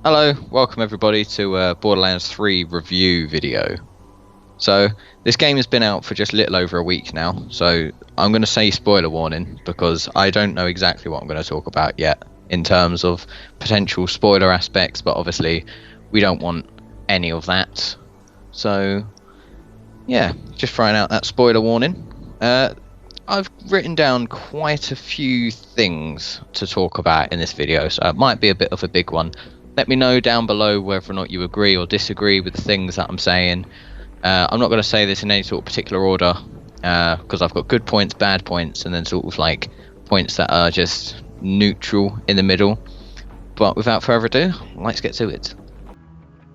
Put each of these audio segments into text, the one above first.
Hello, welcome everybody to Borderlands 3 review video. So, this game has been out for just a little over a week now, so I'm going to say spoiler warning because I don't know exactly what I'm going to talk about yet in terms of potential spoiler aspects, but obviously we don't want any of that. So, yeah, just throwing out that spoiler warning. I've written down quite a few things to talk about in this video, so it might be a bit of a big one. Let me know down below whether or not you agree or disagree with the things that I'm saying. I'm not going to say this in any sort of particular order, because I've got good points, bad points, and then sort of like points that are just neutral in the middle. But without further ado, let's get to it.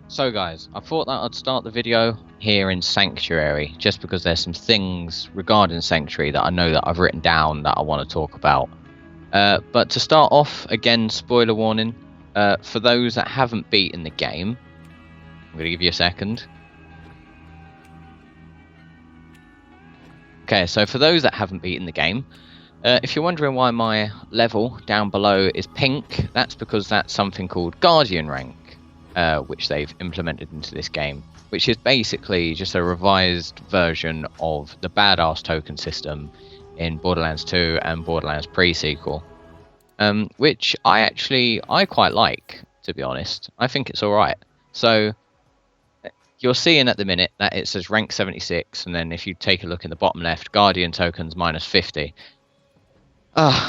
So guys, I thought that I'd start the video here in Sanctuary, just because there's some things regarding Sanctuary that I know that I've written down that I want to talk about. But to start off, again, spoiler warning, for those that haven't beaten the game, I'm going to give you a second. Okay, so for those that haven't beaten the game, if you're wondering why my level down below is pink, that's because that's something called Guardian rank, which they've implemented into this game, which is basically just a revised version of the badass token system in Borderlands 2 and Borderlands pre-sequel, which I quite like, to be honest. I think it's alright. So you're seeing at the minute that it says rank 76, and then if you take a look in the bottom left, Guardian tokens minus 50.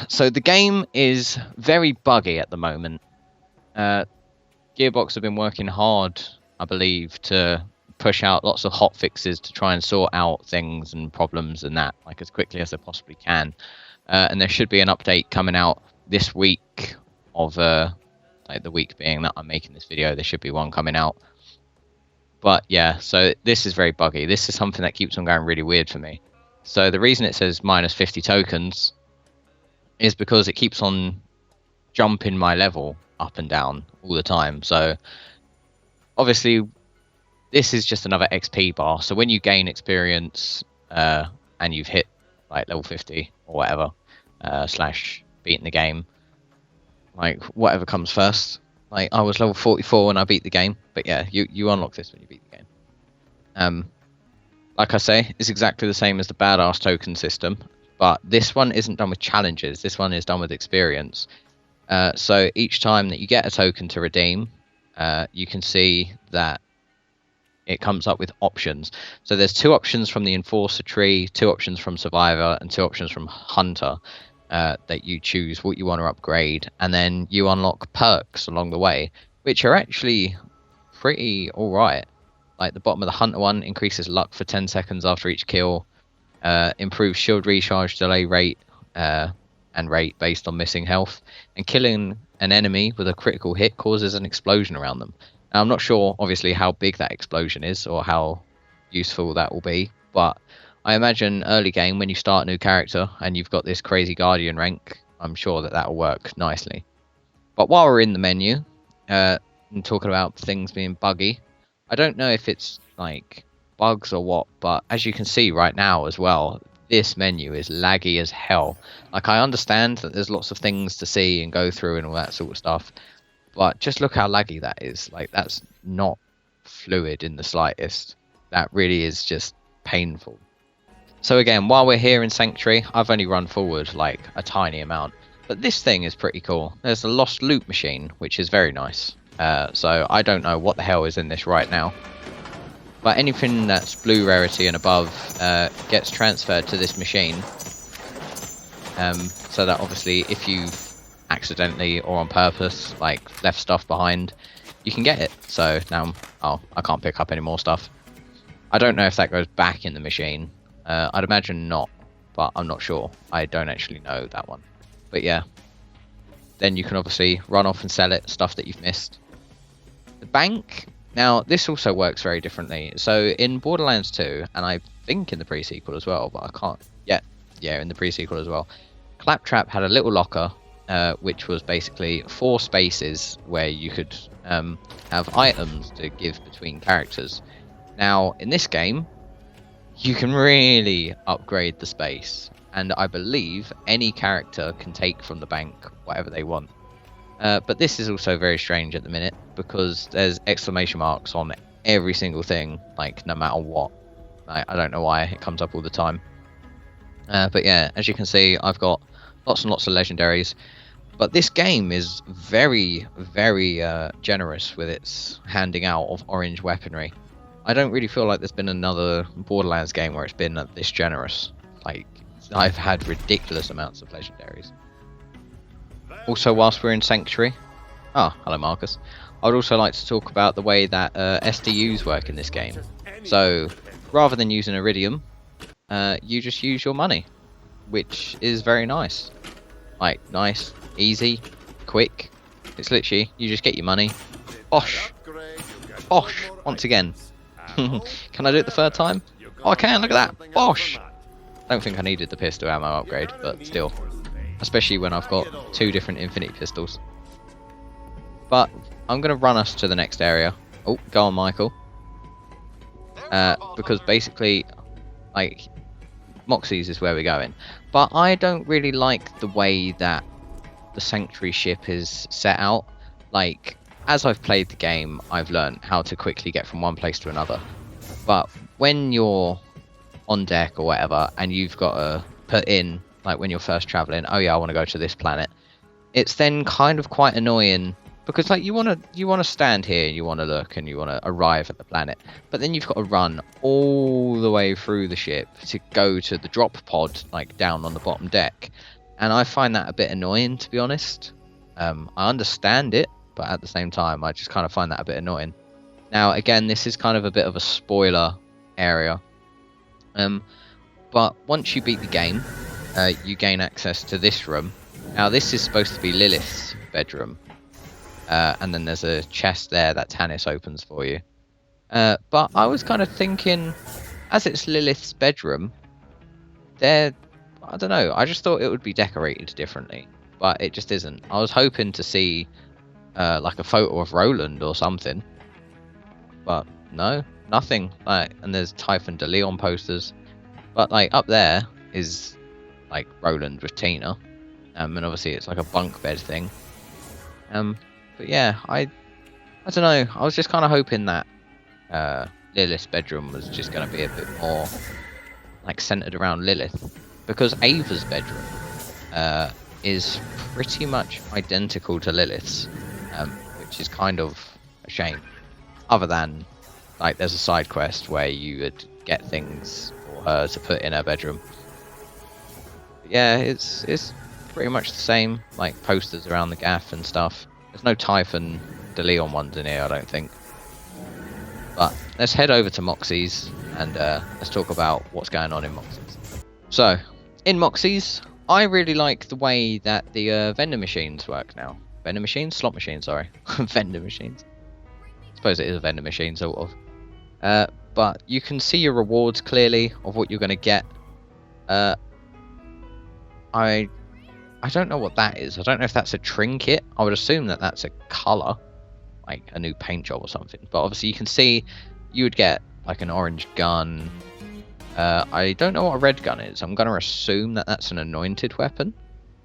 So the game is very buggy at the moment. Gearbox have been working hard, I believe, to push out lots of hot fixes to try and sort out things and problems and that, like, as quickly as they possibly can. And there should be an update coming out this week of, like, the week being that I'm making this video, there should be one coming out. But yeah, so this is very buggy. This is something that keeps on going really weird for me. So the reason it says minus 50 tokens is because it keeps on jumping my level up and down all the time. So obviously this is just another XP bar. So when you gain experience and you've hit like level 50 or whatever, slash beating the game, like whatever comes first. Like, I was level 44 when I beat the game, but yeah, you unlock this when you beat the game. Like I say, it's exactly the same as the badass token system, but this one isn't done with challenges. This one is done with experience. So each time that you get a token to redeem, you can see that it comes up with options. So there's 2 options from the Enforcer tree, 2 options from Survivor, and 2 options from Hunter. That you choose what you want to upgrade, and then you unlock perks along the way, which are actually pretty alright. Like the bottom of the Hunter one increases luck for 10 seconds after each kill, improves shield recharge delay rate and rate based on missing health, and killing an enemy with a critical hit causes an explosion around them. Now, I'm not sure obviously how big that explosion is or how useful that will be, but I imagine early game when you start a new character and you've got this crazy Guardian rank, I'm sure that that'll work nicely. But while we're in the menu and talking about things being buggy, I don't know if it's like bugs or what, but as you can see right now as well, this menu is laggy as hell. Like, I understand that there's lots of things to see and go through and all that sort of stuff, but just look how laggy that is. Like, that's not fluid in the slightest. That really is just painful. So again, while we're here in Sanctuary, I've only run forward like a tiny amount. But this thing is pretty cool. There's a lost loot machine, which is very nice. So I don't know what the hell is in this right now. But anything that's blue rarity and above gets transferred to this machine. So that obviously if you accidentally or on purpose like left stuff behind, you can get it. So now, I can't pick up any more stuff. I don't know if that goes back in the machine. I'd imagine not, but I'm not sure. I don't actually know that one. But yeah, then you can obviously run off and sell it, stuff that you've missed. The bank, now this also works very differently. So in Borderlands 2, and I think in the pre-sequel as well, but I can't, yeah, in the pre-sequel as well, Claptrap had a little locker, which was basically 4 spaces where you could have items to give between characters. Now, in this game, you can really upgrade the space, and I believe any character can take from the bank whatever they want. But this is also very strange at the minute because there's exclamation marks on every single thing, like no matter what. I don't know why it comes up all the time. But yeah, as you can see, I've got lots and lots of legendaries. But this game is very, very generous with its handing out of orange weaponry. I don't really feel like there's been another Borderlands game where it's been this generous. Like, I've had ridiculous amounts of legendaries. Also, whilst we're in Sanctuary... Oh, hello Marcus. I would also like to talk about the way that SDUs work in this game. So, rather than using Iridium, you just use your money, which is very nice. Like, nice, easy, quick. It's literally, you just get your money. Bosh! Bosh! Once again. Can I do it the third time? Oh, I can, look at that! Bosh! Don't think I needed the pistol ammo upgrade, but still. Especially when I've got 2 different infinity pistols. But, I'm going to run us to the next area. Oh, go on, Michael. Because basically, like, Moxie's is where we're going. But I don't really like the way that the Sanctuary ship is set out. Like, as I've played the game, I've learned how to quickly get from one place to another. But when you're on deck or whatever, and you've got to put in, like when you're first traveling, oh yeah, I want to go to this planet. It's then kind of quite annoying because like you want to stand here, you want to look, and you want to arrive at the planet, but then you've got to run all the way through the ship to go to the drop pod, like down on the bottom deck, and I find that a bit annoying, to be honest. I understand it, but at the same time, I just kind of find that a bit annoying. Now, again, this is kind of a bit of a spoiler area. But once you beat the game, you gain access to this room. Now, this is supposed to be Lilith's bedroom. And then there's a chest there that Tannis opens for you. But I was kind of thinking, as it's Lilith's bedroom, I don't know, I just thought it would be decorated differently. But it just isn't. I was hoping to see like a photo of Roland or something. But no, nothing. Like, and there's Typhon de Leon posters. But like up there is like Roland with Tina. And obviously it's like a bunk bed thing. But yeah, I don't know. I was just kind of hoping that Lilith's bedroom was just going to be a bit more like centered around Lilith, because Ava's bedroom is pretty much identical to Lilith's, which is kind of a shame. Other than like there's a side quest where you would get things for her to put in her bedroom. But yeah, it's pretty much the same, like posters around the gaff and stuff. There's no Typhon de Leon ones in here, I don't think. But let's head over to Moxie's and let's talk about what's going on in Moxie's. So, in Moxie's, I really like the way that the vendor machines work now. Vendor machines? Slot machines, sorry. Vendor machines. I suppose it is a vendor machine, sort of. But you can see your rewards clearly of what you're going to get. I don't know what that is. I don't know if that's a trinket. I would assume that that's a colour, like a new paint job or something. But obviously you can see you would get like an orange gun. I don't know what a red gun is. I'm going to assume that that's an anointed weapon,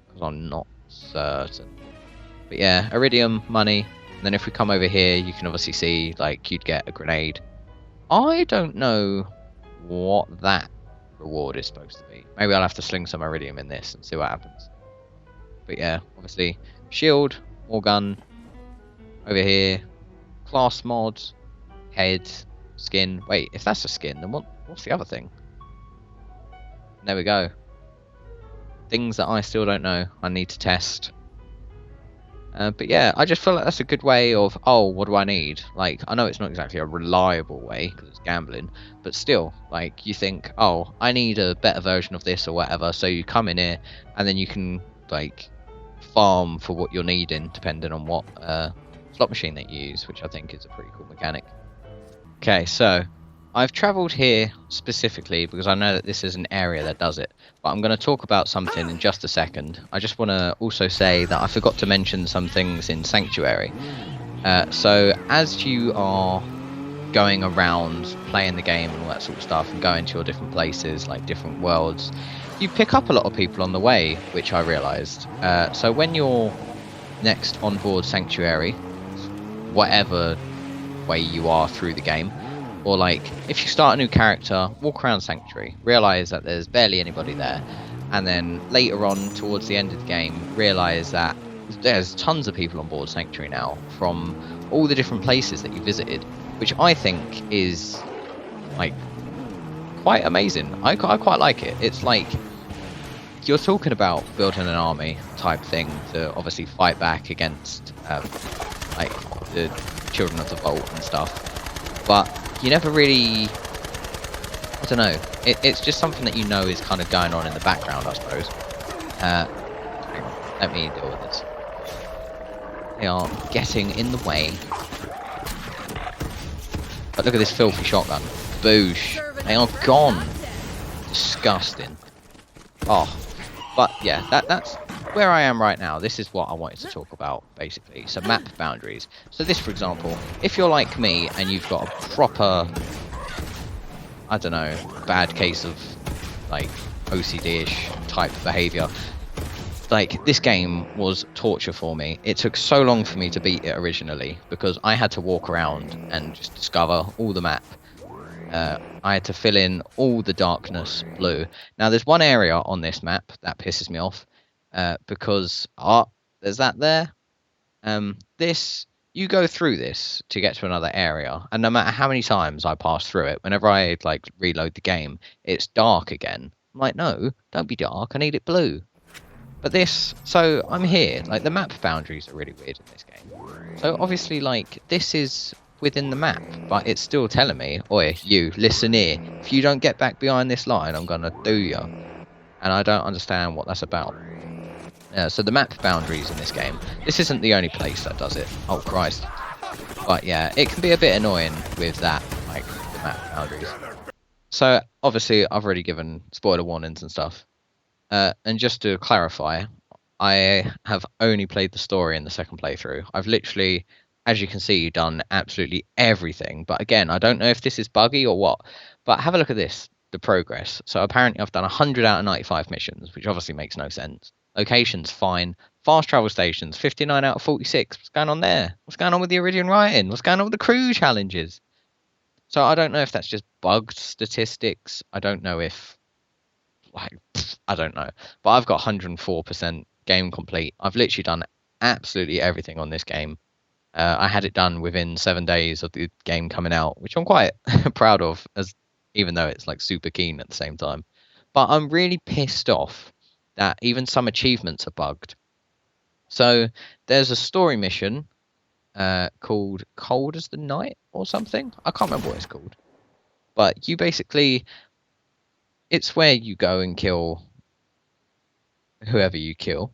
because I'm not certain. But yeah, iridium, money. And then if we come over here, you can obviously see like you'd get a grenade. I don't know what that reward is supposed to be. Maybe I'll have to sling some iridium in this and see what happens. But yeah, obviously shield, more gun. Over here, class mod, head, skin. Wait, if that's a skin, then what's the other thing? And there we go. Things that I still don't know. I need to test. But yeah, I just feel like that's a good way of, oh, what do I need? Like, I know it's not exactly a reliable way, because it's gambling, but still, like, you think, oh, I need a better version of this or whatever, so you come in here, and then you can, like, farm for what you're needing, depending on what slot machine that you use, which I think is a pretty cool mechanic. Okay, so I've travelled here specifically because I know that this is an area that does it, but I'm going to talk about something in just a second. I just want to also say that I forgot to mention some things in Sanctuary. So as you are going around playing the game and all that sort of stuff and going to your different places, like different worlds, you pick up a lot of people on the way, which I realised. So when you're next onboard sanctuary, whatever way you are through the game. Or like, if you start a new character, walk around Sanctuary, realise that there's barely anybody there, and then later on, towards the end of the game, realise that there's tons of people on board Sanctuary now from all the different places that you visited, which I think is like quite amazing. I quite like it. It's like you're talking about building an army type thing to obviously fight back against like the Children of the Vault and stuff, but you never really, I don't know, it's just something that you know is kind of going on in the background, I suppose. Hang on, let me deal with this. They are getting in the way. But look at this filthy shotgun. Boosh. They are gone. Disgusting. Oh, but yeah, that's where I am right now. This is what I wanted to talk about, basically. So map boundaries. So this, for example, if you're like me and you've got a proper, I don't know, bad case of like OCD-ish type behavior, like this game was torture for me. It took so long for me to beat it originally because I had to walk around and just discover all the map. I had to fill in all the darkness blue. Now there's one area on this map that pisses me off because there's that there. This, you go through this to get to another area, and no matter how many times I pass through it, whenever I like reload the game, it's dark again. I'm like, no, don't be dark. I need it blue. But this, so I'm here. Like the map boundaries are really weird in this game. So obviously, like this is within the map, but it's still telling me, oi, you, listen here. If you don't get back behind this line, I'm gonna do you. And I don't understand what that's about. So the map boundaries in this game, this isn't the only place that does it. Oh Christ. But yeah, it can be a bit annoying with that, like the map boundaries. So obviously I've already given spoiler warnings and stuff. And just to clarify, I have only played the story in the second playthrough. I've literally, as you can see, done absolutely everything. But again, I don't know if this is buggy or what. But have a look at this, the progress. So apparently I've done 100 out of 95 missions, which obviously makes no sense. Locations, fine. Fast travel stations, 59 out of 46. What's going on there? What's going on with the Iridian writing? What's going on with the crew challenges? So I don't know if that's just bugged statistics. I don't know if, like, I don't know. But I've got 104% game complete. I've literally done absolutely everything on this game. I had it done within 7 days of the game coming out, which I'm quite proud of, as even though it's like super keen at the same time. But I'm really pissed off that even some achievements are bugged. So there's a story mission called Cold as the Night or something. I can't remember what it's called. But you basically, it's where you go and kill whoever you kill.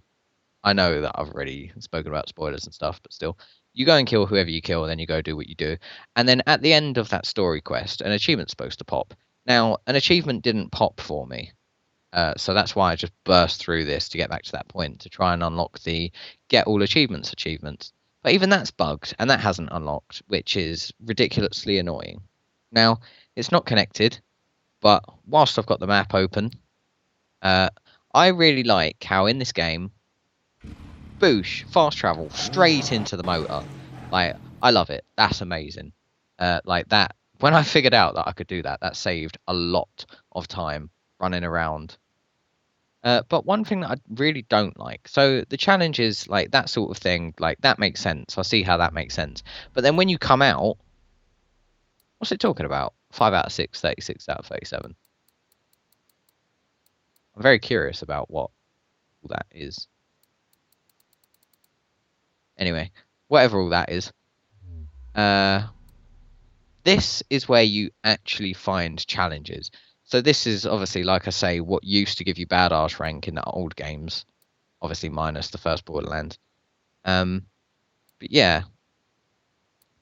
I know that I've already spoken about spoilers and stuff, but still. You go and kill whoever you kill, and then you go do what you do. And then at the end of that story quest, an achievement's supposed to pop. Now, an achievement didn't pop for me. So that's why I just burst through this to get back to that point, to try and unlock the get all achievements. But even that's bugged, and that hasn't unlocked, which is ridiculously annoying. Now, it's not connected, but whilst I've got the map open, I really like how in this game, boosh, fast travel, straight into the motor. Like, I love it. That's amazing. Like that, when I figured out that I could do that, that saved a lot of time running around. But one thing that I really don't like, so the challenge is like that sort of thing, like that makes sense. I see how that makes sense. But then when you come out, what's it talking about? 5 out of 6, 36 out of 37. I'm very curious about what all that is. Anyway, whatever all that is, this is where you actually find challenges. So this is obviously, like I say, what used to give you badass rank in the old games, obviously minus the first Borderlands. But yeah,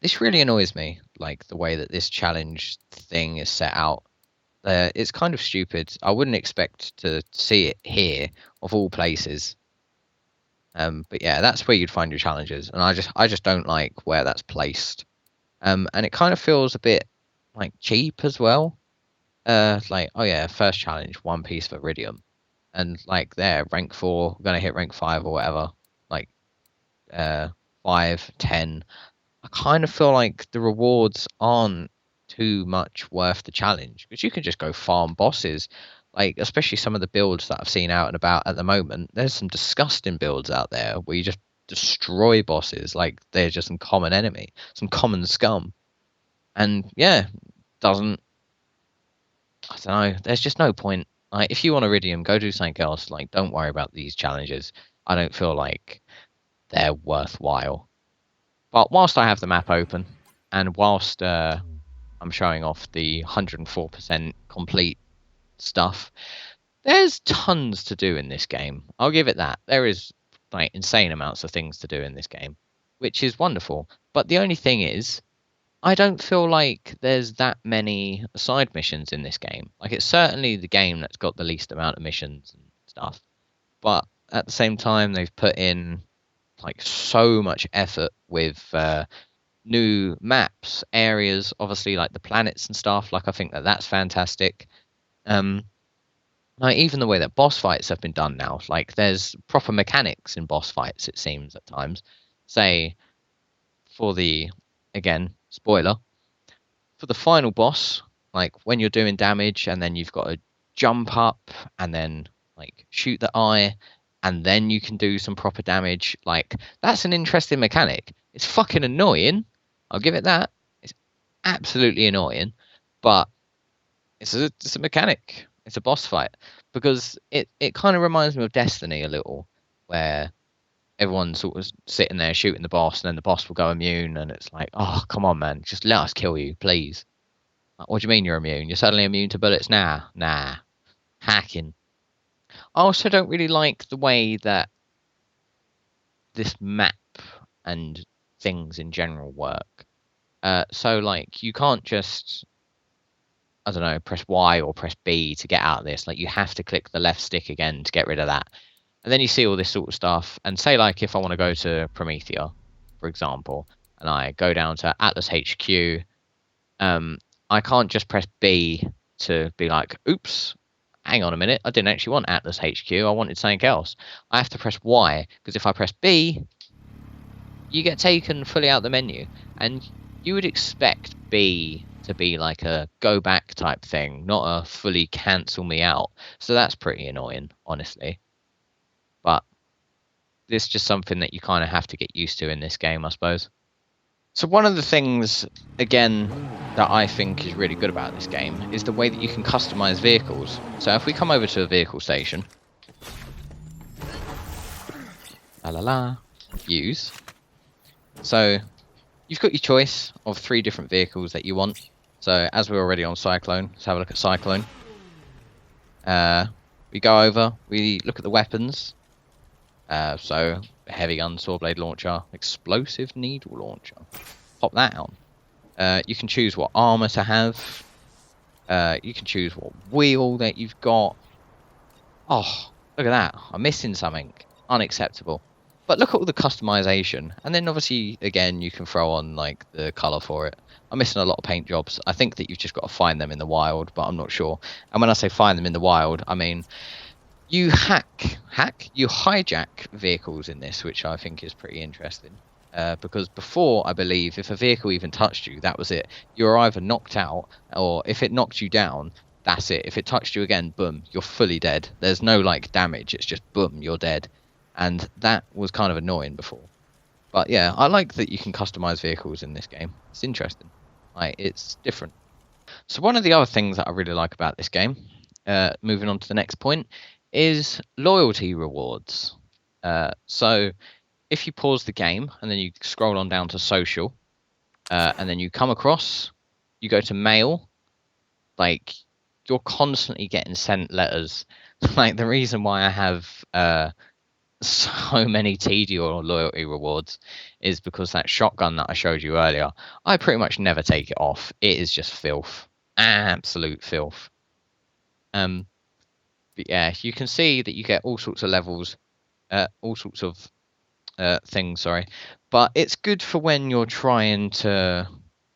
this really annoys me, like the way that this challenge thing is set out. It's kind of stupid. I wouldn't expect to see it here, of all places. But yeah, that's where you'd find your challenges, and I just don't like where that's placed. And it kind of feels a bit like cheap as well. Like, oh yeah, first challenge, 1 piece of iridium, and like there, rank 4, gonna hit rank 5 or whatever. Like, 5, 10, I kind of feel like the rewards aren't too much worth the challenge because you can just go farm bosses. Like, especially some of the builds that I've seen out and about at the moment, there's some disgusting builds out there where you just destroy bosses like they're just some common enemy, some common scum. And yeah, doesn't, I don't know, there's just no point. Like, if you want Iridium, go do something else. Like, don't worry about these challenges. I don't feel like they're worthwhile. But whilst I have the map open, and whilst I'm showing off the 104% complete stuff, there's tons to do in this game. I'll give it that. There is like insane amounts of things to do in this game, which is wonderful. But the only thing is, I don't feel like there's that many side missions in this game. Like, it's certainly the game that's got the least amount of missions and stuff. But at the same time, they've put in like so much effort with new maps, areas, obviously like the planets and stuff. Like, I think that that's fantastic. Like, even the way that boss fights have been done now, like there's proper mechanics in boss fights. It seems at times. Say for the, again, spoiler, for the final boss, like when you're doing damage and then you've got to jump up and then like shoot the eye and then you can do some proper damage. Like, that's an interesting mechanic. It's fucking annoying. I'll give it that. It's absolutely annoying, but it's a mechanic. It's a boss fight because it kind of reminds me of Destiny a little, where everyone's sort of sitting there shooting the boss, and then the boss will go immune, and it's like, oh, come on, man, just let us kill you, please. Like, what do you mean you're immune? You're suddenly immune to bullets now? Nah, hacking. I also don't really like the way that this map and things in general work. So like, you can't just, I don't know, press Y or press B to get out of this. Like, you have to click the left stick again to get rid of that. And then you see all this sort of stuff. And say, like, if I want to go to Promethea, for example, and I go down to Atlas HQ, I can't just press B to be like, oops, hang on a minute, I didn't actually want Atlas HQ, I wanted something else. I have to press Y, because if I press B, you get taken fully out the menu. And you would expect B to be like a go back type thing, not a fully cancel me out. So that's pretty annoying, honestly. But it's just something that you kind of have to get used to in this game, I suppose. So one of the things, again, that I think is really good about this game is the way that you can customize vehicles. So if we come over to a vehicle station, use. So you've got your choice of 3 different vehicles that you want. So as we're already on Cyclone, let's have a look at Cyclone. We go over, we look at the weapons. So heavy gun, saw blade launcher, explosive needle launcher. Pop that on. You can choose what armor to have. You can choose what wheel that you've got. Oh, look at that. I'm missing something. Unacceptable. But look at all the customization. And then obviously, again, you can throw on like the color for it. I'm missing a lot of paint jobs. I think that you've just got to find them in the wild, but I'm not sure. And when I say find them in the wild, I mean you you hijack vehicles in this, which I think is pretty interesting. Because before, I believe, if a vehicle even touched you, that was it. You were either knocked out, or if it knocked you down, that's it. If it touched you again, boom, you're fully dead. There's no like damage. It's just boom, you're dead. And that was kind of annoying before. But yeah, I like that you can customize vehicles in this game. It's interesting. Like, it's different. So one of the other things that I really like about this game, moving on to the next point, is loyalty rewards. So if you pause the game and then you scroll on down to social, and then you come across, you go to mail, like, you're constantly getting sent letters. Like, the reason why I have so many TD or loyalty rewards is because that shotgun that I showed you earlier, I pretty much never take it off. It is just filth. Absolute filth. But yeah, you can see that you get all sorts of levels, all sorts of things, sorry. But it's good for when you're trying to,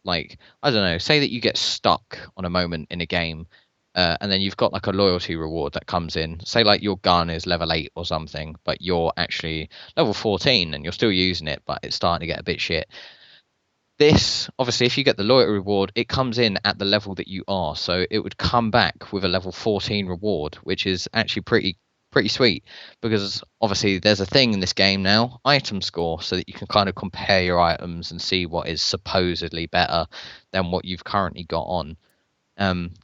like, I don't know, say that you get stuck on a moment in a game And then you've got like a loyalty reward that comes in. Say like your gun is level 8 or something, but you're actually level 14 and you're still using it, but it's starting to get a bit shit. This, obviously, if you get the loyalty reward, it comes in at the level that you are. So it would come back with a level 14 reward, which is actually pretty sweet, because obviously there's a thing in this game now, item score, so that you can kind of compare your items and see what is supposedly better than what you've currently got on.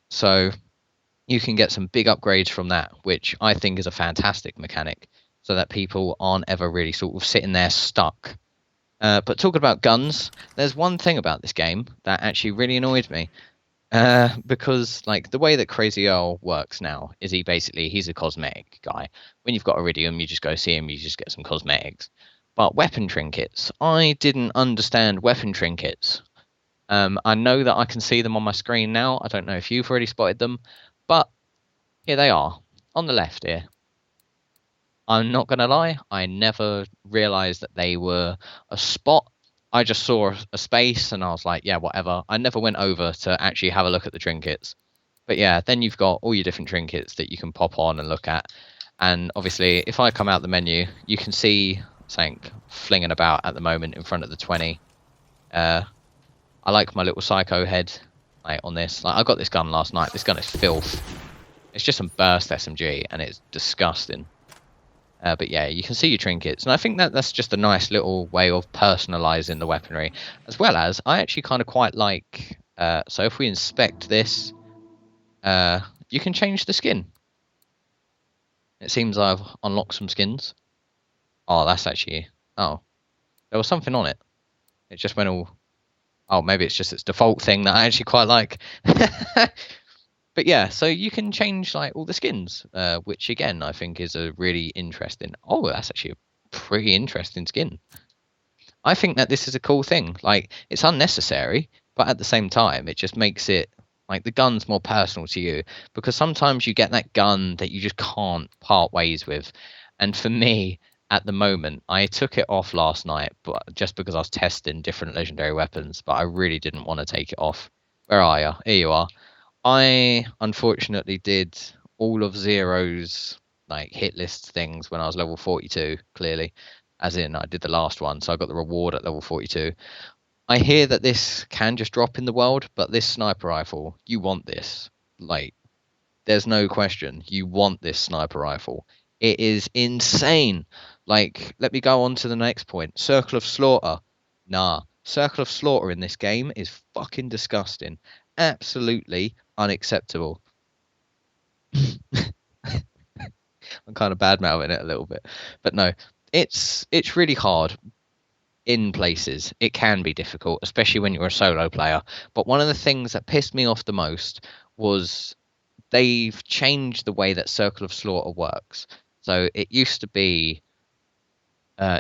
So you can get some big upgrades from that, which I think is a fantastic mechanic, so that people aren't ever really sort of sitting there stuck. But talking about guns, there's one thing about this game that actually really annoyed me. Because like the way that Crazy Earl works now is he's a cosmetic guy. When you've got Iridium, you just go see him, you just get some cosmetics. But weapon trinkets, I didn't understand weapon trinkets. I know that I can see them on my screen now. I don't know if you've already spotted them, but here they are on the left here. I'm not gonna lie, I never realized that they were a spot. I just saw a space and I was like, yeah, whatever. I never went over to actually have a look at the trinkets. But yeah, then you've got all your different trinkets that you can pop on and look at. And obviously, if I come out the menu, you can see something flinging about at the moment in front of the 20. I like my little psycho head like on this. Like, I got this gun last night. This gun is filth. It's just some burst SMG and it's disgusting. But yeah, you can see your trinkets, and I think that that's just a nice little way of personalizing the weaponry, as well as I actually kind of quite like. So if we inspect this, you can change the skin. It seems I've unlocked some skins. Oh, that's actually. Oh, there was something on it. It just went all. Oh, maybe it's just its default thing that I actually quite like. But yeah, so you can change like all the skins, which again I think is a really interesting. Oh, that's actually a pretty interesting skin. I think that this is a cool thing. Like, it's unnecessary, but at the same time, it just makes it like the gun's more personal to you, because sometimes you get that gun that you just can't part ways with. And for me, at the moment, I took it off last night, but just because I was testing different legendary weapons, but I really didn't want to take it off. Where are you? Here you are. I unfortunately did all of Zero's like hit list things when I was level 42, clearly. As in, I did the last one, so I got the reward at level 42. I hear that this can just drop in the world, but this sniper rifle, you want this. Like, there's no question. You want this sniper rifle. It is insane. Like, let me go on to the next point. Circle of Slaughter. Nah. Circle of Slaughter in this game is fucking disgusting. Absolutely unacceptable. I'm kind of bad mouthing it a little bit, but no, it's really hard in places. It can be difficult, especially when you're a solo player. But one of the things that pissed me off the most was they've changed the way that Circle of Slaughter works. So it used to be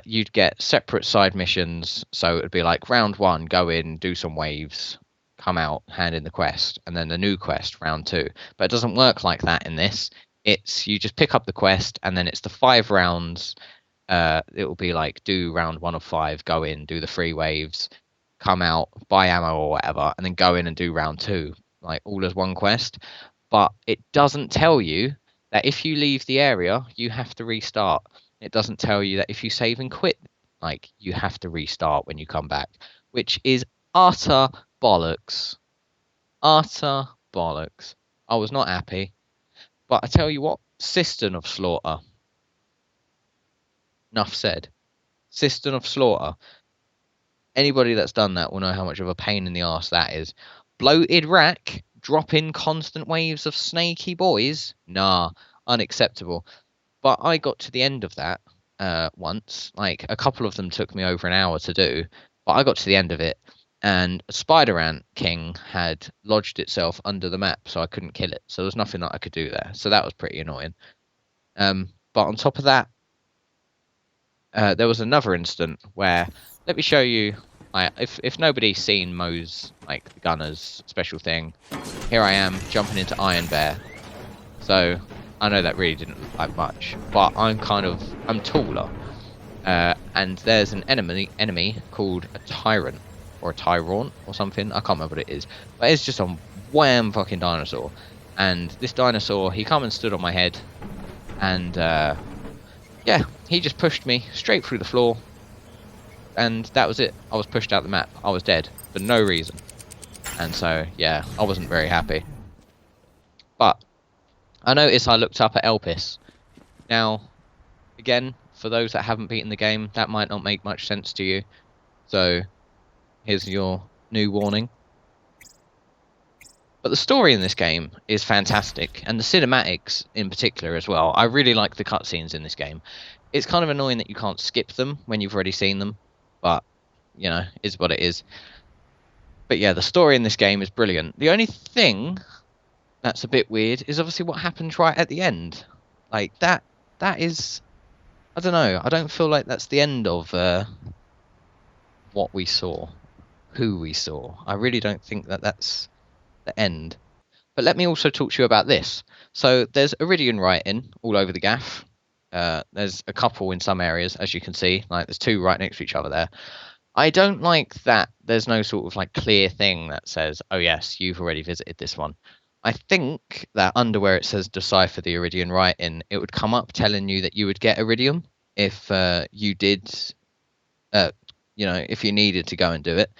you'd get separate side missions. So it'd be like round 1, go in, do some waves, come out, hand in the quest, and then the new quest, round 2. But it doesn't work like that in this. It's you just pick up the quest, and then it's the 5 rounds. It will be like do round 1 of 5, go in, do the 3 waves, come out, buy ammo or whatever, and then go in and do round 2, like all as one quest. But it doesn't tell you that if you leave the area, you have to restart. It doesn't tell you that if you save and quit, like you have to restart when you come back, which is utter bollocks. Utter bollocks. I was not happy. But I tell you what, System of Slaughter. Enough said. System of Slaughter. Anybody that's done that will know how much of a pain in the arse that is. Bloated rack, dropping constant waves of snaky boys. Nah, unacceptable. But I got to the end of that once. Like, a couple of them took me over an hour to do. But I got to the end of it, and a spider ant king had lodged itself under the map, so I couldn't kill it. So there was nothing that I could do there. So that was pretty annoying. But on top of that, there was another instant where, let me show you. If nobody's seen Mo's like the gunner's special thing, here I am jumping into Iron Bear. So I know that really didn't look like much, but I'm taller, and there's an enemy called a tyrant or a tyrant or something. I can't remember what it is, but it's just a wham fucking dinosaur. And this dinosaur, he come and stood on my head, and yeah, he just pushed me straight through the floor, and that was it. I was pushed out the map. I was dead for no reason. And so, yeah, I wasn't very happy. But I noticed I looked up at Elpis. Now, again, for those that haven't beaten the game, that might not make much sense to you. So, here's your new warning. But the story in this game is fantastic, and the cinematics in particular as well. I really like the cutscenes in this game. It's kind of annoying that you can't skip them when you've already seen them, but, you know, is what it is. But yeah, the story in this game is brilliant. The only thing that's a bit weird is obviously what happens right at the end. Like, that is... I don't know. I don't feel like that's the end of what we saw. Who we saw. I really don't think that that's the end. But let me also talk to you about this. So there's Iridian writing all over the gaff. There's a couple in some areas, as you can see. Like, there's two right next to each other there. I don't like that there's no sort of like clear thing that says, oh yes, you've already visited this one. I think that under where it says decipher the Iridian writing, it would come up telling you that you would get Iridium if you did, you know, if you needed to go and do it.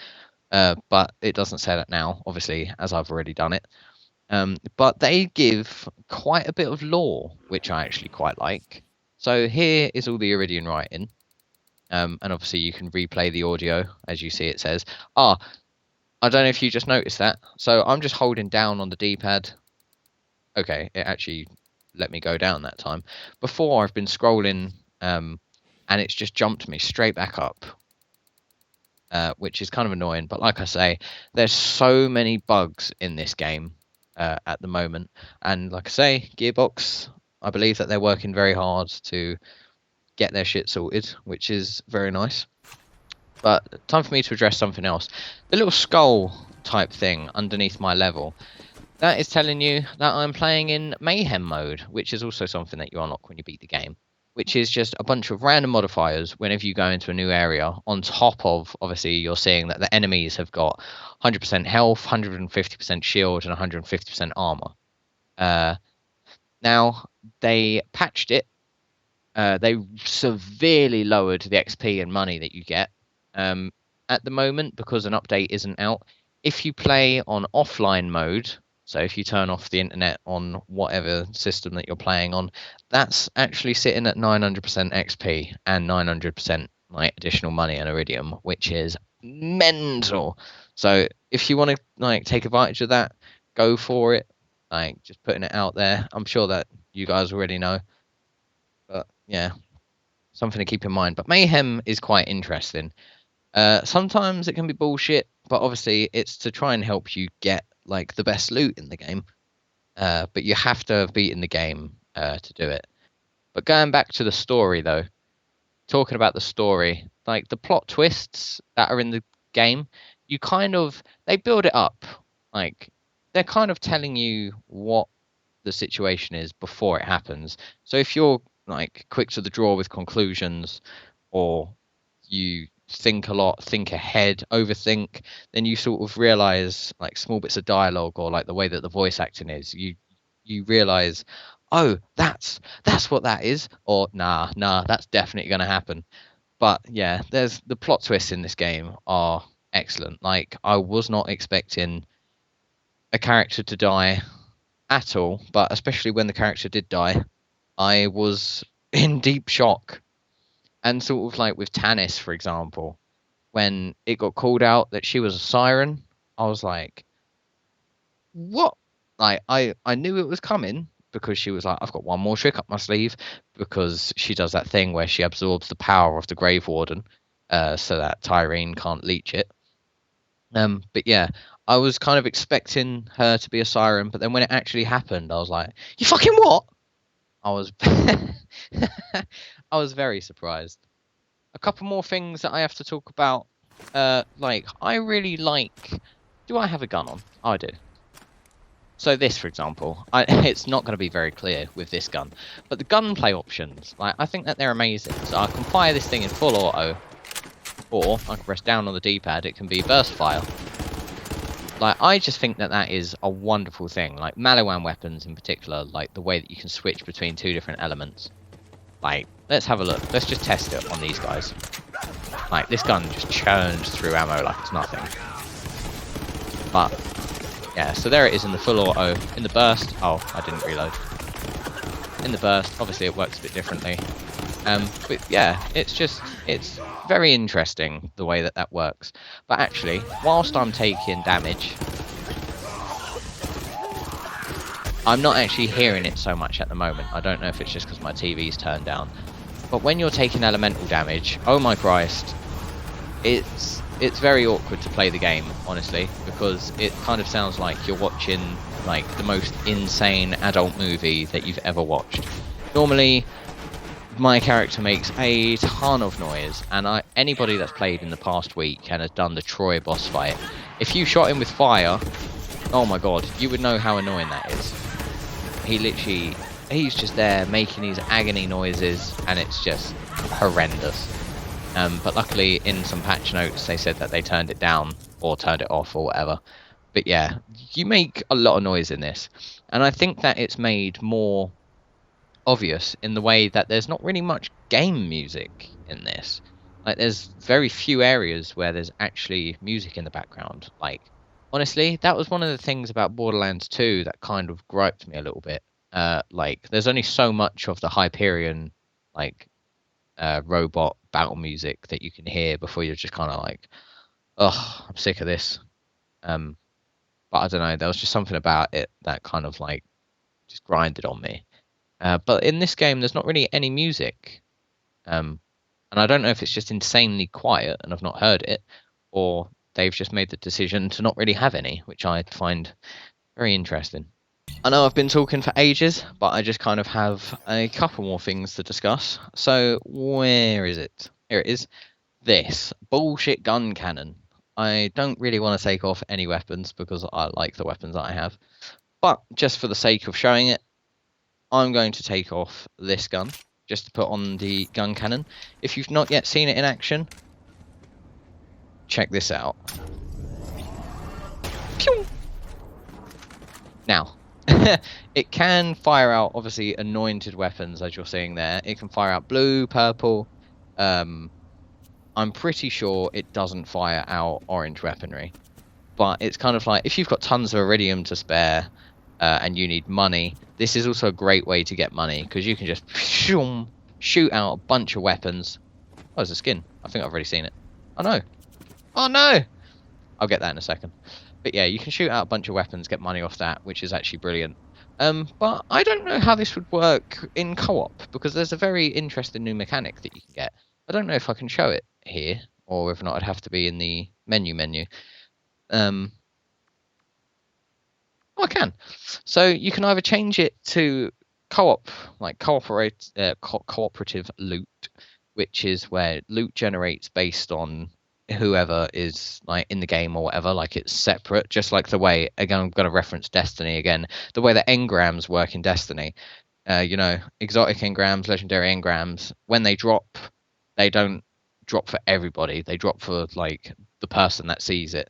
But it doesn't say that now, obviously, as I've already done it. But they give quite a bit of lore, which I actually quite like. So here is all the Iridian writing. And obviously you can replay the audio, as you see it says. I don't know if you just noticed that. So I'm just holding down on the D-pad. Okay, it actually let me go down that time. Before, I've been scrolling, and it's just jumped me straight back up. Which is kind of annoying. But like I say, there's so many bugs in this game at the moment. And like I say, Gearbox, I believe that they're working very hard to get their shit sorted, which is very nice. But time for me to address something else. The little skull type thing underneath my level, that is telling you that I'm playing in mayhem mode, which is also something that you unlock when you beat the game, which is just a bunch of random modifiers whenever you go into a new area, on top of, obviously, you're seeing that the enemies have got 100% health, 150% shield, and 150% armor. Now, they patched it. They severely lowered the XP and money that you get. At the moment, because an update isn't out, if you play on offline mode, so if you turn off the internet on whatever system that you're playing on, that's actually sitting at 900% XP and 900% like additional money and iridium, which is mental. So if you want to like take advantage of that, go for it. Like, just putting it out there. I'm sure that you guys already know. But yeah, something to keep in mind. But mayhem is quite interesting. Sometimes it can be bullshit, but obviously it's to try and help you get like the best loot in the game. But you have to have beaten the game to do it. But going back to the story though, talking about the story, like the plot twists that are in the game, they build it up. Like, they're kind of telling you what the situation is before it happens. So if you're like quick to the draw with conclusions, or you think a lot, think ahead, overthink, then you sort of realize like small bits of dialogue, or like the way that the voice acting is, you realize, oh, that's what that is, or nah, that's definitely going to happen. But yeah, there's the plot twists in this game are excellent. Like, I was not expecting a character to die at all, but especially when the character did die, I was in deep shock. And sort of like with Tannis, for example, when it got called out that she was a siren, I was like, what? Like, I knew it was coming, because she was like, I've got one more trick up my sleeve, because she does that thing where she absorbs the power of the Grave Warden, so that Tyrene can't leech it. But yeah, I was kind of expecting her to be a siren, but then when it actually happened, I was like, you fucking what? I was I was very surprised. A couple more things that I have to talk about. Like, I really like... Do I have a gun on? I do. So this, for example, it's not going to be very clear with this gun, but the gunplay options, like, I think that they're amazing. So I can fire this thing in full auto, or I can press down on the D-pad. It can be burst fire. Like, I just think that that is a wonderful thing. Like, Maliwan weapons in particular, like the way that you can switch between two different elements. Like, let's have a look. Let's just test it on these guys. Like, this gun just churns through ammo like it's nothing. But, yeah, so there it is in the full auto. In the burst, oh, I didn't reload. In the burst, obviously it works a bit differently. But yeah, it's very interesting the way that that works. But actually, whilst I'm taking damage, I'm not actually hearing it so much at the moment. I don't know if it's just because my TV's turned down. But when you're taking elemental damage, oh my Christ, it's very awkward to play the game, honestly, because it kind of sounds like you're watching like the most insane adult movie that you've ever watched. Normally, my character makes a ton of noise, and anybody that's played in the past week and has done the Troy boss fight, if you shot him with fire, oh my god, you would know how annoying that is. He's just there making these agony noises, and it's just horrendous. But luckily, in some patch notes, they said that they turned it down, or turned it off, or whatever. But yeah, you make a lot of noise in this, and I think that it's made more obvious in the way that there's not really much game music in this. Like, there's very few areas where there's actually music in the background. Like, honestly, that was one of the things about Borderlands 2 that kind of griped me a little bit. Like, there's only so much of the Hyperion, like, robot battle music that you can hear before you're just kind of like, oh, I'm sick of this. But I don't know, there was just something about it that kind of like just grinded on me. But in this game, there's not really any music. And I don't know if it's just insanely quiet and I've not heard it, or they've just made the decision to not really have any, which I find very interesting. I know I've been talking for ages, but I just kind of have a couple more things to discuss. So, where is it? Here it is. This bullshit gun cannon. I don't really want to take off any weapons because I like the weapons that I have. But just for the sake of showing it, I'm going to take off this gun, just to put on the gun cannon. If you've not yet seen it in action, check this out. Pew! Now, it can fire out, obviously, anointed weapons, as you're seeing there. It can fire out blue, purple. I'm pretty sure it doesn't fire out orange weaponry. But it's kind of like, if you've got tons of iridium to spare, and you need money, this is also a great way to get money, because you can just shoot out a bunch of weapons. Oh, there's a skin. I think I've already seen it. Oh no. Oh no! I'll get that in a second. But yeah, you can shoot out a bunch of weapons, get money off that, which is actually brilliant. But I don't know how this would work in co-op, because there's a very interesting new mechanic that you can get. I don't know if I can show it here, or if not, I'd have to be in the menu. Oh, I can. So you can either change it to co-op, like cooperative loot, which is where loot generates based on whoever is like in the game or whatever. Like, it's separate, just like the way, again, I'm going to reference Destiny again, the way the engrams work in Destiny. You know, exotic engrams, legendary engrams, when they drop, they don't drop for everybody. They drop for like the person that sees it.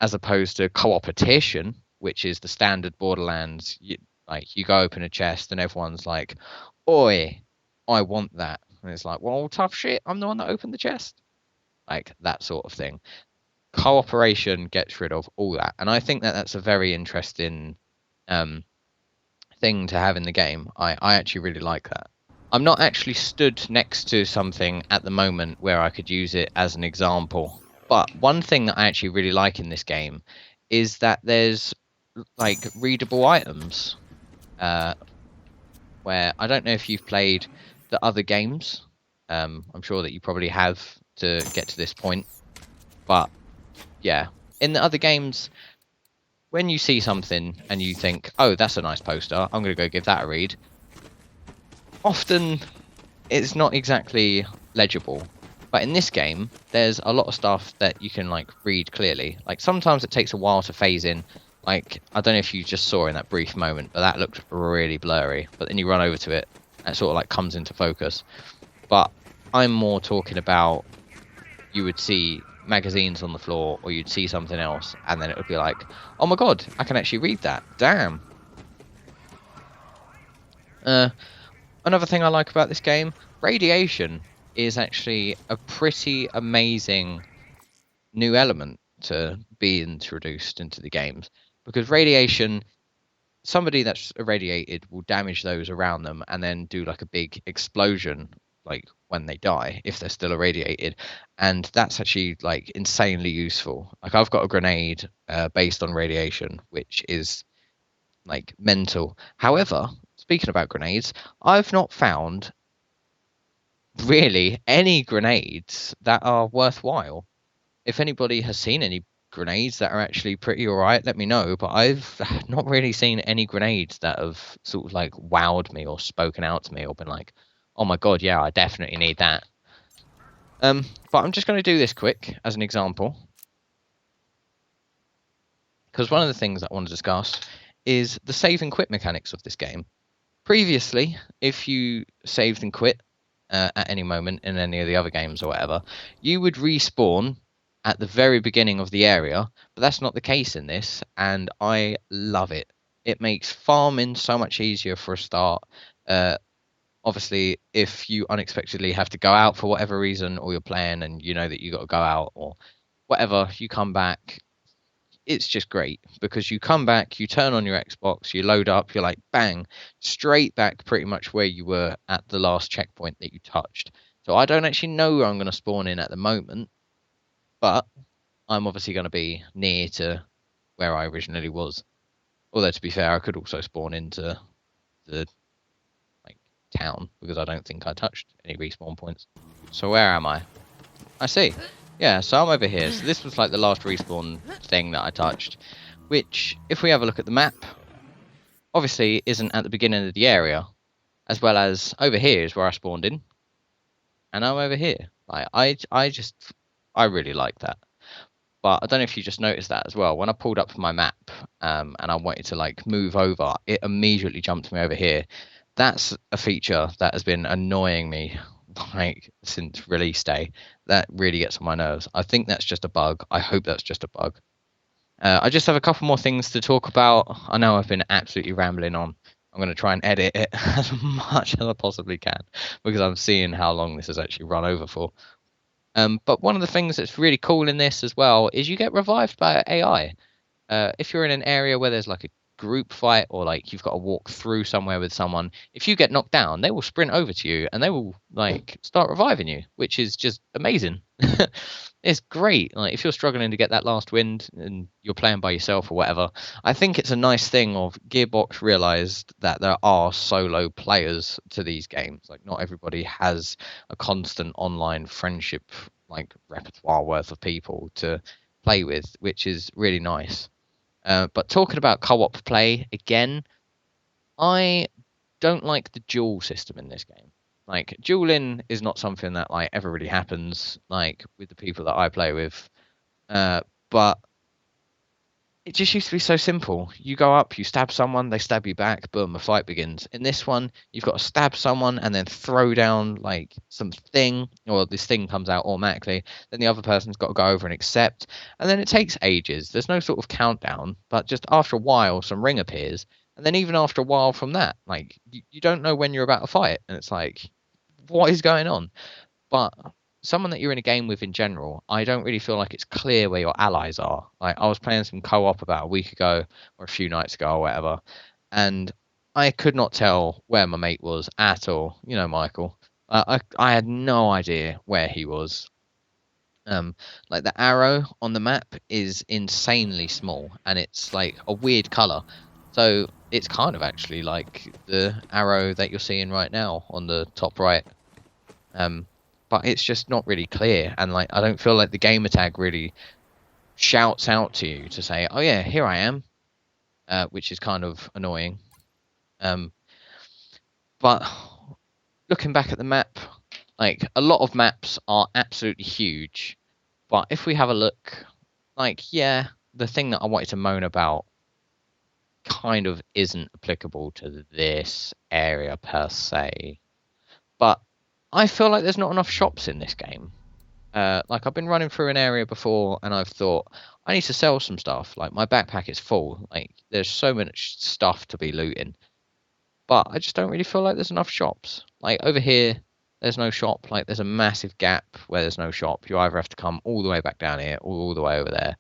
As opposed to co-opetition, which is the standard Borderlands. You go open a chest and everyone's like, "Oi, I want that," and it's like, "Well, tough shit. I'm the one that opened the chest." Like, that sort of thing. Cooperation gets rid of all that, and I think that that's a very interesting thing to have in the game. I actually really like that. I'm not actually stood next to something at the moment where I could use it as an example. But one thing that I actually really like in this game is that there's like readable items. Where I don't know if you've played the other games. I'm sure that you probably have to get to this point. But yeah, in the other games, when you see something and you think, "Oh, that's a nice poster, I'm going to go give that a read," often it's not exactly legible. But in this game, there's a lot of stuff that you can like read clearly. Like, sometimes it takes a while to phase in. Like, I don't know if you just saw in that brief moment, but that looked really blurry. But then you run over to it, and it sort of like comes into focus. But I'm more talking about, you would see magazines on the floor, or you'd see something else, and then it would be like, oh my god, I can actually read that. Damn. Another thing I like about this game, radiation is actually a pretty amazing new element to be introduced into the games, because radiation, somebody that's irradiated will damage those around them and then do like a big explosion like when they die if they're still irradiated, and that's actually like insanely useful. Like I've got a grenade based on radiation, which is like mental. However, speaking about grenades, I've not found really any grenades that are worthwhile. If anybody has seen any grenades that are actually pretty alright, let me know. But I've not really seen any grenades that have sort of like wowed me or spoken out to me or been like, oh my god, yeah, I definitely need that. But I'm just going to do this quick as an example, because one of the things that I want to discuss is the save and quit mechanics of this game. Previously, if you saved and quit at any moment in any of the other games or whatever, you would respawn at the very beginning of the area, but that's not the case in this, and I love it. It makes farming so much easier for a start. Obviously, if you unexpectedly have to go out for whatever reason, or you're playing and you know that you got to go out or whatever, you come back. It's just great because you come back, you turn on your Xbox, you load up, you're like, bang, straight back pretty much where you were at the last checkpoint that you touched. So I don't actually know where I'm going to spawn in at the moment, but I'm obviously going to be near to where I originally was. Although to be fair, I could also spawn into the like town because I don't think I touched any respawn points. So where am I? I see. Yeah, so I'm over here. So this was like the last respawn thing that I touched, which, if we have a look at the map, obviously isn't at the beginning of the area, as well as over here is where I spawned in, and I'm over here. Like I really like that. But I don't know if you just noticed that as well. When I pulled up my map, and I wanted to like move over, it immediately jumped me over here. That's a feature that has been annoying me like since release day. That really gets on my nerves. I think that's just a bug. I hope that's just a bug. I just have a couple more things to talk about. I know I've been absolutely rambling on. I'm going to try and edit it as much as I possibly can because I'm seeing how long this has actually run over for. But one of the things that's really cool in this as well is you get revived by AI. If you're in an area where there's like a group fight or like you've got to walk through somewhere with someone, if you get knocked down, they will sprint over to you and they will like start reviving you, which is just amazing. It's great. Like if you're struggling to get that last wind and you're playing by yourself or whatever, I think it's a nice thing of Gearbox realized that there are solo players to these games. Like not everybody has a constant online friendship like repertoire worth of people to play with, which is really nice. But talking about co-op play again, I don't like the duel system in this game. Like dueling is not something that like ever really happens like with the people that I play with. But it just used to be so simple. You go up, you stab someone, they stab you back, boom, a fight begins. In this one, you've got to stab someone and then throw down like something, or this thing comes out automatically. Then the other person's got to go over and accept, and then it takes ages. There's no sort of countdown, but just after a while, some ring appears, and then even after a while from that, like you don't know when you're about to fight, and it's like, what is going on? But someone that you're in a game with in general, I don't really feel like it's clear where your allies are. Like I was playing some co-op about a week ago or a few nights ago or whatever, and I could not tell where my mate was at all. You know, Michael. I had no idea where he was. Like the arrow on the map is insanely small, and it's like a weird color. So it's kind of actually like the arrow that you're seeing right now on the top right. But it's just not really clear, and like I don't feel like the gamer tag really shouts out to you to say, "Oh yeah, here I am," which is kind of annoying. But looking back at the map, like a lot of maps are absolutely huge, but if we have a look, like yeah, the thing that I wanted to moan about kind of isn't applicable to this area per se, but I feel like there's not enough shops in this game. Like I've been running through an area before, and I've thought I need to sell some stuff. Like my backpack is full. Like there's so much stuff to be looting, but I just don't really feel like there's enough shops. Like over here, there's no shop. Like there's a massive gap where there's no shop. You either have to come all the way back down here or all the way over there,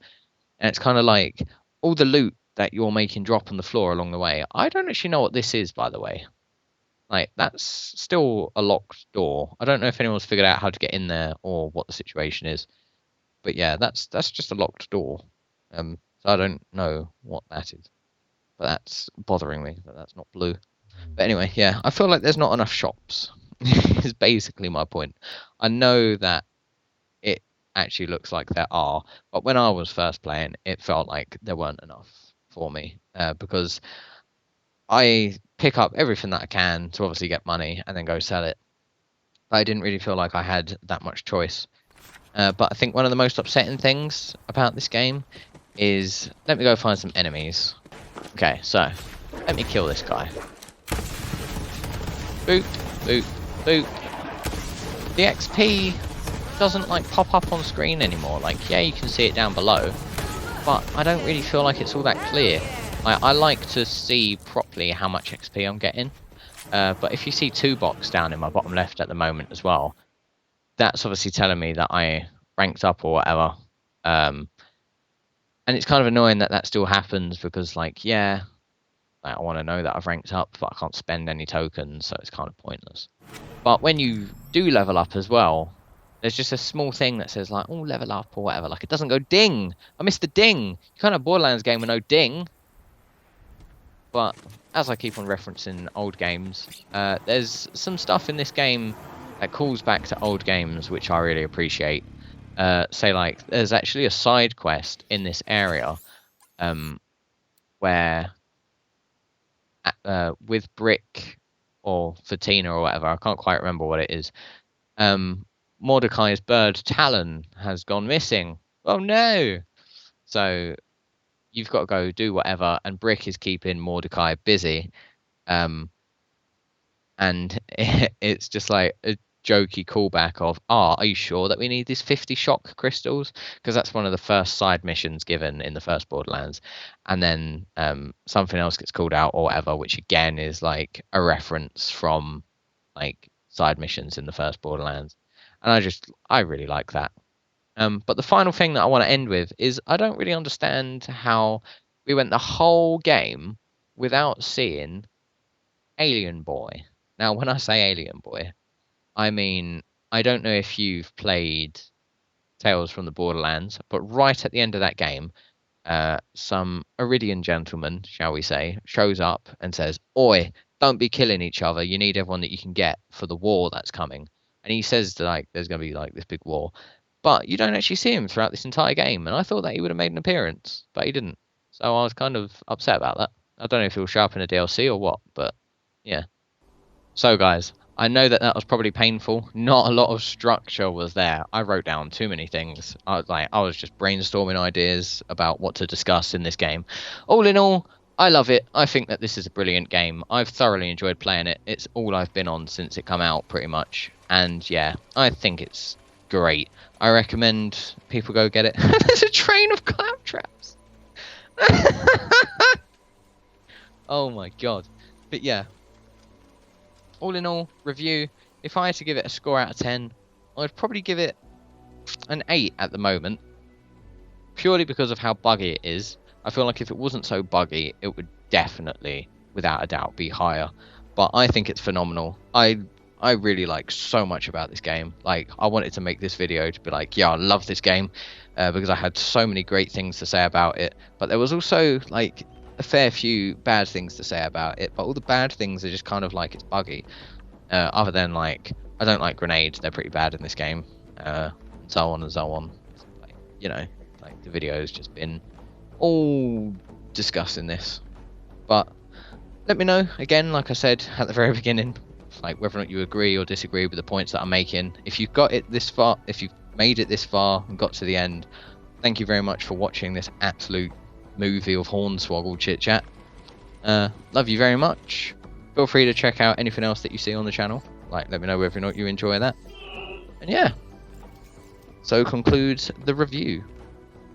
and it's kind of like all the loot that you're making drop on the floor along the way. I don't actually know what this is, by the way. Like that's still a locked door. I don't know if anyone's figured out how to get in there or what the situation is. But yeah, that's just a locked door. So I don't know what that is. But that's bothering me that that's not blue. But anyway, yeah, I feel like there's not enough shops. Is basically my point. I know that it actually looks like there are, but when I was first playing, it felt like there weren't enough for me because I pick up everything that I can to obviously get money and then go sell it. But I didn't really feel like I had that much choice. But I think one of the most upsetting things about this game is... Let me go find some enemies. Okay, so let me kill this guy. Boop, boop, boop. The XP doesn't like pop up on screen anymore. Like, yeah, you can see it down below, but I don't really feel like it's all that clear. I like to see properly how much XP I'm getting. But if you see 2 box down in my bottom left at the moment as well, that's obviously telling me that I ranked up or whatever. And it's kind of annoying that that still happens because, like, yeah, like, I want to know that I've ranked up, but I can't spend any tokens, so it's kind of pointless. But when you do level up as well, there's just a small thing that says, like, oh, level up or whatever. Like, it doesn't go ding. I missed the ding. You can't have a Borderlands game with no ding. But as I keep on referencing old games, there's some stuff in this game that calls back to old games, which I really appreciate. Say, like, there's actually a side quest in this area where with Brick or Fatina or whatever, I can't quite remember what it is, Mordecai's bird Talon has gone missing. Oh no! So you've got to go do whatever, and Brick is keeping Mordecai busy. And it's just like a jokey callback of, are you sure that we need these 50 shock crystals? Because that's one of the first side missions given in the first Borderlands. And then something else gets called out or whatever, which again is like a reference from like side missions in the first Borderlands. And I really like that. But the final thing that I want to end with is I don't really understand how we went the whole game without seeing Alien Boy. Now, when I say Alien Boy, I mean, I don't know if you've played Tales from the Borderlands, but right at the end of that game, some Iridian gentleman, shall we say, shows up and says, "Oi, don't be killing each other. You need everyone that you can get for the war that's coming." And he says that, like, there's going to be like this big war. But you don't actually see him throughout this entire game, and I thought that he would have made an appearance, but he didn't. So I was kind of upset about that. I don't know if he'll show up in a DLC or what, but yeah. So guys, I know that that was probably painful. Not a lot of structure was there. I wrote down too many things. I was just brainstorming ideas about what to discuss in this game. All in all, I love it. I think that this is a brilliant game. I've thoroughly enjoyed playing it. It's all I've been on since it came out, pretty much. And yeah, I think it's great. I recommend people go get it. There's a train of claptraps. Oh my god. But yeah, all in all, review, if I had to give it a score out of 10, I'd probably give it an 8 at the moment, purely because of how buggy it is. I feel like if it wasn't so buggy, it would definitely, without a doubt, be higher. But I think it's phenomenal. I really like so much about this game. Like, I wanted to make this video to be like, yeah, I love this game, because I had so many great things to say about it. But there was also like a fair few bad things to say about it. But all the bad things are just kind of like it's buggy. Other than, like, I don't like grenades. They're pretty bad in this game. So on and so on. Like, you know, like the video's just been all discussing this. But let me know again, like I said at the very beginning, like whether or not you agree or disagree with the points that I'm making. If you've got it this far, if you've made it this far and got to the end, thank you very much for watching this absolute movie of hornswoggle chit chat. Love you very much. Feel free to check out anything else that you see on the channel. Like, let me know whether or not you enjoy that. And yeah, So concludes the review.